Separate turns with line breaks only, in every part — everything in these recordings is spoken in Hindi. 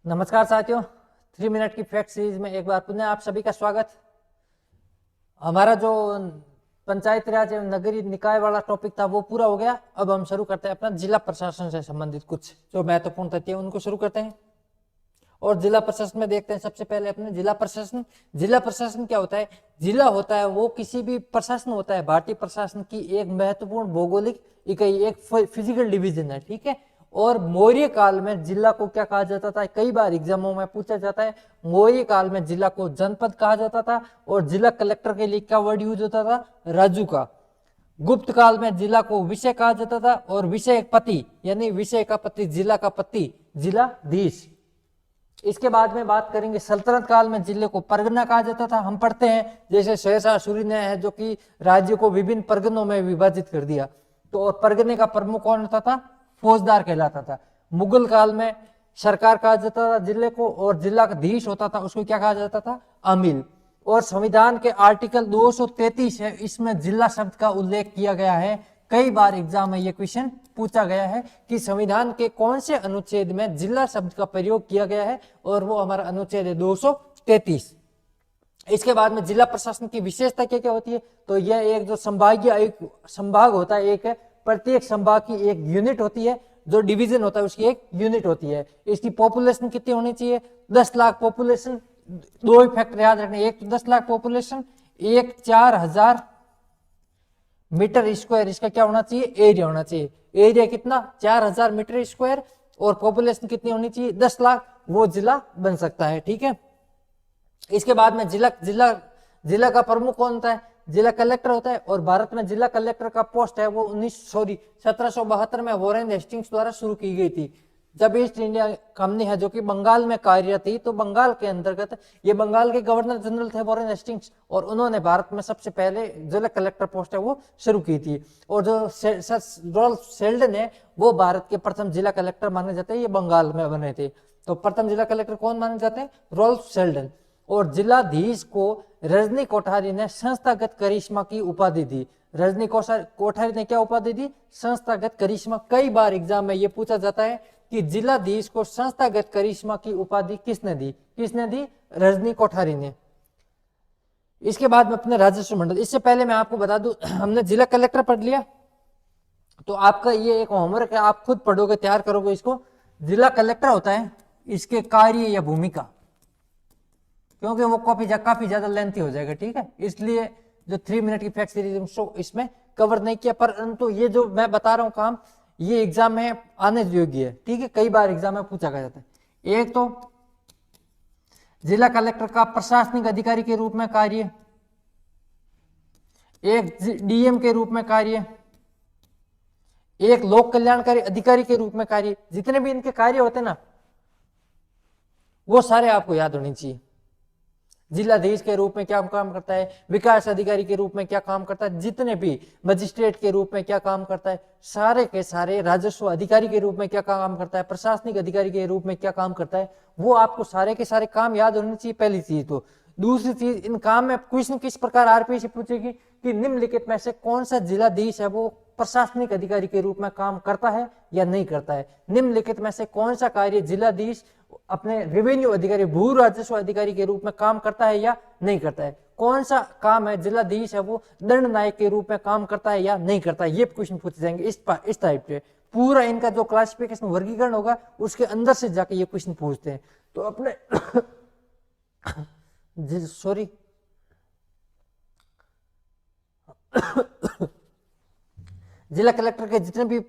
नमस्कार साथियों, 3 मिनट की फैक्ट सीरीज में एक बार पुनः आप सभी का स्वागत। हमारा जो पंचायत राज एवं नगरीय निकाय वाला टॉपिक था वो पूरा हो गया। अब हम शुरू करते हैं अपना जिला प्रशासन से संबंधित कुछ जो महत्वपूर्ण तथ्य है उनको शुरू करते हैं। और जिला प्रशासन में देखते हैं सबसे पहले अपने जिला प्रशासन। जिला प्रशासन क्या होता है? जिला होता है वो किसी भी प्रशासन होता है भारतीय प्रशासन की एक महत्वपूर्ण भौगोलिक इकाई, एक फिजिकल डिवीजन है, ठीक है। और मौर्य काल में जिला को क्या कहा जाता था? कई बार एग्जामों में पूछा जाता है। मौर्य काल में जिला को जनपद कहा जाता था और जिला कलेक्टर के लिए क्या वर्ड यूज होता था? राजू का। गुप्त काल में जिला को विषय कहा जाता था और विषय पति यानी विषय का पति, जिला का पति जिलाधीश। इसके बाद में बात करेंगे सल्तनत काल में जिले को परगना कहा जाता था। हम पढ़ते हैं जैसे शेरशाह सूरी ने है जो कि राज्य को विभिन्न परगनों में विभाजित कर दिया। तो और परगने का प्रमुख कौन होता था? फौजदार कहलाता था। मुगल काल में सरकार कहा जाता था जिले को, और जिलाधीश होता था उसको क्या कहा जाता था? अमील। और संविधान के आर्टिकल 233 है, इसमें जिला शब्द का उल्लेख किया गया है। कई बार एग्जाम में ये क्वेश्चन पूछा गया है कि संविधान के कौन से अनुच्छेद में जिला शब्द का प्रयोग किया गया है, और वो हमारा अनुच्छेद है 233। इसके बाद में जिला प्रशासन की विशेषता क्या क्या होती है? तो यह एक जो संभागीय संभाग होता है, एक प्रत्येक संभाग की एक यूनिट होती है, जो डिवीजन होता है उसकी एक यूनिट होती है। इसकी पॉपुलेशन कितनी होनी चाहिए? 10 लाख पॉपुलेशन। दो ही फैक्टर याद रखने, एक तो 10 लाख पॉपुलेशन, एक 4000 मीटर स्क्वायर इसका क्या होना चाहिए? एरिया होना चाहिए। एरिया कितना? 4000 मीटर स्क्वायर। और पॉपुलेशन कितनी होनी चाहिए? 10 लाख। वो जिला बन सकता है, ठीक है। इसके बाद में जिला का प्रमुख कौन होता है? जिला कलेक्टर होता है। और भारत में जिला कलेक्टर का पोस्ट है वो 1772 में वॉरेन हेस्टिंग्स द्वारा शुरू की गई थी। जब ईस्ट इंडिया कंपनी है जो कि बंगाल में कार्यरत थी, तो बंगाल के अंतर्गत ये बंगाल के गवर्नर जनरल थे वॉरेन हेस्टिंग्स, और उन्होंने भारत में सबसे पहले जिला कलेक्टर पोस्ट है वो शुरू की थी। और जो रॉल्फ शेल्डन है वो भारत के प्रथम जिला कलेक्टर माने जाते हैं, ये बंगाल में बने थे। तो प्रथम जिला कलेक्टर कौन माने जाते हैं? Rolf Sheldon. और जिलाधीश को रजनी कोठारी ने संस्थागत करिश्मा की उपाधि दी। रजनी कोठारी ने क्या उपाधि दी? संस्थागत करिश्मा। कई बार एग्जाम में ये पूछा जाता है कि जिलाधीश को संस्थागत करिश्मा की उपाधि किसने दी? किसने दी? रजनी कोठारी ने। इसके बाद में अपने राजस्व मंडल। इससे पहले मैं आपको बता दूं, हमने जिला कलेक्टर पढ़ लिया, तो आपका ये एक होमवर्क है, आप खुद पढ़ोगे, तैयार करोगे इसको। जिला कलेक्टर होता है, इसके कार्य या भूमिका, क्योंकि वो काफी ज्यादा लेंथी हो जाएगा, ठीक है। इसलिए जो 3 मिनट की फैक्ट सीरीज इसमें कवर नहीं किया, परंतु ये जो मैं बता रहा हूं काम, ये एग्जाम में आने योग्य है, ठीक है। कई बार एग्जाम में पूछा गया जाता है। एक तो जिला कलेक्टर का प्रशासनिक अधिकारी के रूप में कार्य, एक डीएम के रूप में कार्य, एक लोक कल्याणकारी अधिकारी के रूप में कार्य। जितने भी इनके कार्य होते हैं ना, वो सारे आपको याद होने चाहिए। जिलाधीश के रूप में क्या काम करता है, विकास अधिकारी के रूप में क्या काम करता है, जितने भी मजिस्ट्रेट के रूप में क्या काम करता है, सारे के सारे, राजस्व अधिकारी के रूप में क्या काम करता है, प्रशासनिक अधिकारी के रूप में क्या काम करता है, वो आपको सारे के सारे काम याद होने चाहिए, पहली चीज। तो दूसरी चीज, इन काम में क्वेश्चन किस प्रकार आरपीएससी पूछेगी कि निम्नलिखित में से कौन सा जिलाधीश है वो प्रशासनिक अधिकारी के रूप में काम करता है या नहीं करता है। निम्नलिखित में से कौन सा कार्य जिलाधीश अपने रेवेन्यू अधिकारी, भू राजस्व अधिकारी के रूप में काम करता है या नहीं करता है। कौन सा काम है जिलाधीश है वो दंड नायक के रूप में काम करता है या नहीं करता है। ये क्वेश्चन पूछे जाएंगे इस टाइप के। पूरा इनका जो क्लासिफिकेशन वर्गीकरण होगा उसके अंदर से जाके ये क्वेश्चन पूछते हैं। तो अपने सॉरी जिला कलेक्टर के जितने भी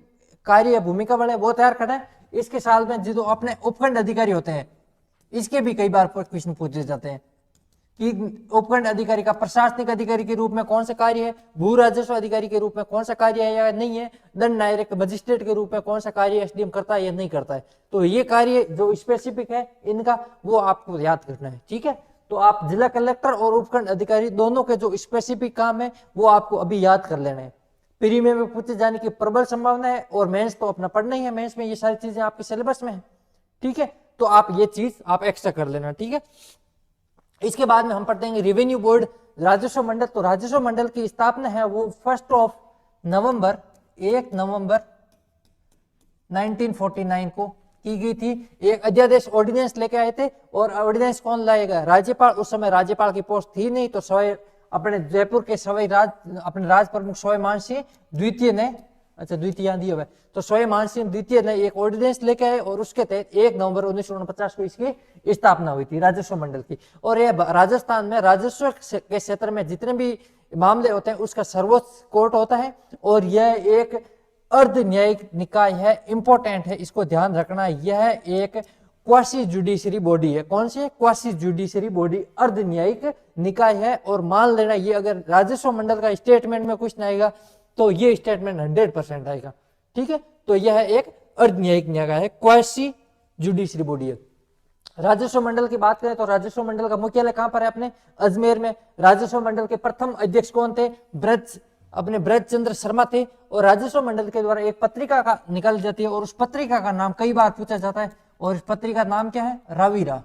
कार्य या भूमिका वाले वो तैयार करें। इसके साल में जो अपने उपखंड अधिकारी होते हैं, इसके भी कई बार क्वेश्चन पूछे जाते हैं कि उपखंड अधिकारी का प्रशासनिक अधिकारी के रूप में कौन सा कार्य है, भू राजस्व अधिकारी के रूप में कौन सा कार्य है या नहीं है, दंड नायक मजिस्ट्रेट के रूप में कौन सा कार्य एसडीएम करता है या नहीं करता है। तो ये कार्य जो स्पेसिफिक है इनका, वो आपको याद करना है, ठीक है। तो आप जिला कलेक्टर और उपखंड अधिकारी दोनों के जो स्पेसिफिक काम है वो आपको अभी याद कर लेना है। प्री में पूछे जाने की प्रबल संभावना है, और मेंस तो अपना पढ़ना ही है, मेंस में ये सारी चीजें आपके सिलेबस में है, ठीक है। तो आप ये चीज आप एक्स्ट्रा कर लेना, ठीक है। इसके बाद में हम पढ़ते हैं रेवेन्यू बोर्ड, राजस्व मंडल। तो राजस्व मंडल की स्थापना है वो 1 नवंबर 1949 को की गई थी। एक अध्यादेश ऑर्डिनेंस लेके आए थे, और ऑर्डिनेंस कौन लाएगा? राज्यपाल। उस समय राज्यपाल की पोस्ट थी नहीं, तो सवाई अपने जयपुर के सवाई अपने राज प्रमुख सवाई मानसिंह द्वितीय ने, अच्छा द्वितीय यहाँ दिया हुआ है, तो सवाई मानसिंह द्वितीय ने एक ऑर्डिनेंस लेके आए, और उसके तहत 1 नवंबर 1949 को इसकी स्थापना हुई थी राजस्व मंडल की। और यह राजस्थान में राजस्व के क्षेत्र में जितने भी मामले होते हैं उसका सर्वोच्च कोर्ट होता है, और यह एक अर्ध न्यायिक निकाय है, इंपॉर्टेंट है, इसको ध्यान रखना। यह एक क्वासी जुडिशरी बॉडी है। कौन सी है? क्वासी जुडिशरी बॉडी, अर्ध न्यायिक निकाय है। और मान लेना ये अगर राजस्व मंडल का स्टेटमेंट में कुछ नहीं आएगा तो ये स्टेटमेंट 100% आएगा। ठीक है, तो यह एक अर्ध न्यायिक निकाय है, क्वासी जुडिशरी बॉडी है। राजस्व मंडल की बात करें तो राजस्व मंडल का मुख्यालय कहां पर है? अपने अजमेर में। राजस्व मंडल के प्रथम अध्यक्ष कौन थे? ब्रज चंद्र शर्मा थे। और राजस्व मंडल के द्वारा एक पत्रिका का निकाली जाती है, और उस पत्रिका का नाम कई बार पूछा जाता है, और इस पत्रिका का नाम क्या है? रावीरा।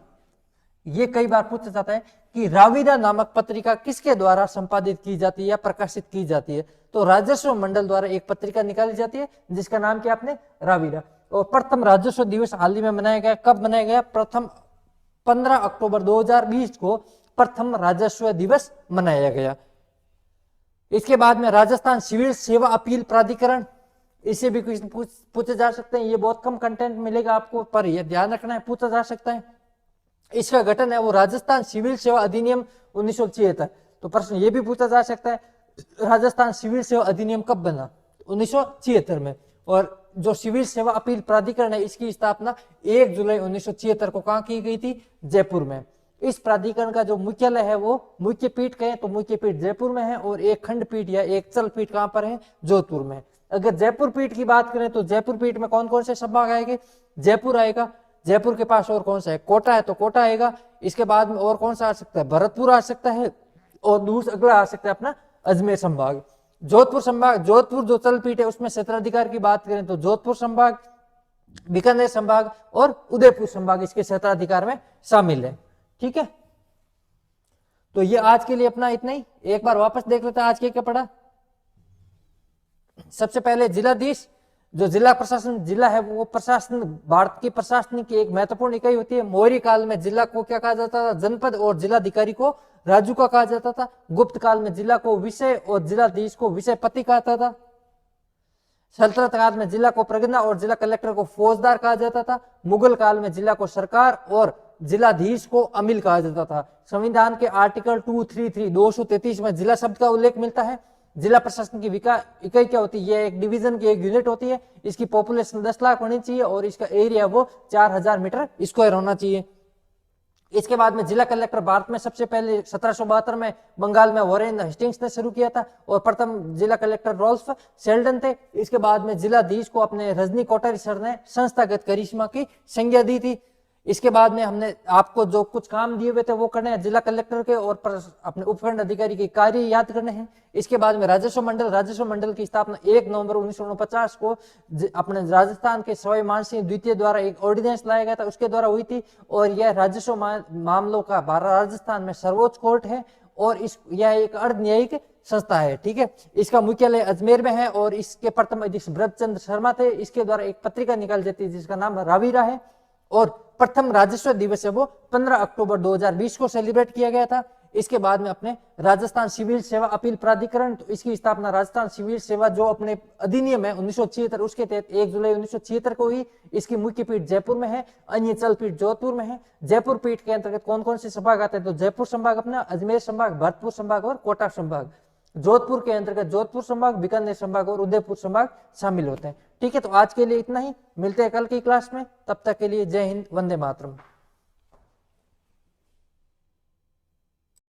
ये कई बार पूछा जाता है कि रावीरा नामक पत्रिका किसके द्वारा संपादित की जाती है या प्रकाशित की जाती है? तो राजस्व मंडल द्वारा एक पत्रिका निकाली जाती है जिसका नाम क्या? आपने रावीरा। और प्रथम राजस्व दिवस हाल ही में मनाया गया। कब मनाया गया? प्रथम 15 अक्टूबर 2020 को प्रथम राजस्व दिवस मनाया गया। इसके बाद में राजस्थान सिविल सेवा अपील प्राधिकरण, इसे भी क्वेश्चन पूछे जा सकते हैं। ये बहुत कम कंटेंट मिलेगा आपको, पर यह ध्यान रखना है, पूछा जा सकता है। इसका गठन है वो राजस्थान सिविल सेवा अधिनियम 1976। तो प्रश्न ये भी पूछा जा सकता है, राजस्थान सिविल सेवा अधिनियम कब बना? 1976 में। और जो सिविल सेवा अपील प्राधिकरण है इसकी स्थापना 1 जुलाई 1976 को कहां की गई थी? जयपुर में। इस प्राधिकरण का जो मुख्यालय है वो मुख्य पीठ कहें तो मुख्य पीठ जयपुर में है, और एक खंड पीठ या एक चल पीठ कहां पर है? जोधपुर में। अगर जयपुर पीठ की बात करें तो जयपुर पीठ में कौन कौन से संभाग आएंगे? जयपुर आएगा। जयपुर के पास और कौन सा है? कोटा है, तो कोटा आएगा। इसके बाद में और कौन सा आ सकता है? भरतपुर आ सकता है, और दूसरा अगला आ सकता है अपना अजमेर संभाग। जोधपुर संभाग, जोधपुर जो चल पीठ है उसमें क्षेत्राधिकार की बात करें तो जोधपुर संभाग, बीकानेर संभाग और उदयपुर संभाग इसके क्षेत्राधिकार में शामिल है। ठीक है, तो ये आज के लिए अपना इतना ही। एक बार वापस देख लेते हैं आज के क्या पढ़ा। सबसे पहले जिलाधीश, जो जिला प्रशासन, जिला है वो प्रशासन, भारत की प्रशासनिक की एक महत्वपूर्ण इकाई होती है। मौर्य काल में जिला को क्या कहा जाता था? जनपद, और जिलाधिकारी को राजू का कहा जाता था। गुप्त काल में जिला को विषय और जिलाधीश को विषयपति कहता था। सल्तनत काल में जिला को प्रगना और जिला कलेक्टर को फौजदार कहा जाता था। मुगल काल में जिला को सरकार और जिलाधीश को अमील कहा जाता था। संविधान के आर्टिकल 233 में जिला शब्द का उल्लेख मिलता है। जिला प्रशासन की इकाई क्या होती है? ये एक डिवीजन की एक यूनिट होती है। इसकी पॉपुलेशन 10 लाख होनी चाहिए, और इसका एरिया वो 4000 मीटर स्क्वायर होना चाहिए। इसके बाद में जिला कलेक्टर भारत में सबसे पहले 1772 में बंगाल में वॉरेन हेस्टिंग्स ने शुरू किया था, और प्रथम जिला कलेक्टर रॉल्फ शेल्डन थे। इसके बाद में जिलाधीश को अपने रजनी कोठारी सर ने संस्थागत करिश्मा की संज्ञा दी थी। इसके बाद में हमने आपको जो कुछ काम दिए हुए थे वो करने हैं, जिला कलेक्टर के और अपने उपखंड अधिकारी के कार्य याद करने हैं। इसके बाद में राजस्व मंडल की स्थापना 1 नवंबर 1949 को अपने राजस्थान के सवाई मानसिंह द्वितीय द्वारा एक ऑर्डिनेंस लाया गया था, उसके द्वारा हुई थी। और यह राजस्व मामलों का राजस्थान में सर्वोच्च कोर्ट है, और यह एक अर्ध न्यायिक संस्था है। ठीक है, इसका मुख्यालय अजमेर में है, और इसके प्रथम अध्यक्ष ब्रजचंद्र शर्मा थे। इसके द्वारा एक पत्रिका निकाली जाती है जिसका नाम रावीरा है, और प्रथम राजस्व दिवस है वो 15 अक्टूबर 2020 को सेलिब्रेट किया गया था। इसके बाद में अपने राजस्थान सिविल सेवा अपील प्राधिकरण, तो इसकी स्थापना राजस्थान सिविल सेवा जो अपने अधिनियम है 1976 उसके तहत 1 जुलाई 1976 को हुई। इसकी मुख्य पीठ जयपुर में है, अन्य चल पीठ जोधपुर में है। जयपुर पीठ के अंतर्गत कौन कौन से संभाग आते हैं? तो जयपुर संभाग अपना, अजमेर संभाग, भरतपुर संभाग और कोटा संभाग। जोधपुर के अंतर्गत जोधपुर संभाग, बीकानेर संभाग और उदयपुर संभाग शामिल होते हैं। ठीक है, तो आज के लिए इतना ही, मिलते हैं कल की क्लास में। तब तक के लिए जय हिंद, वंदे मातरम।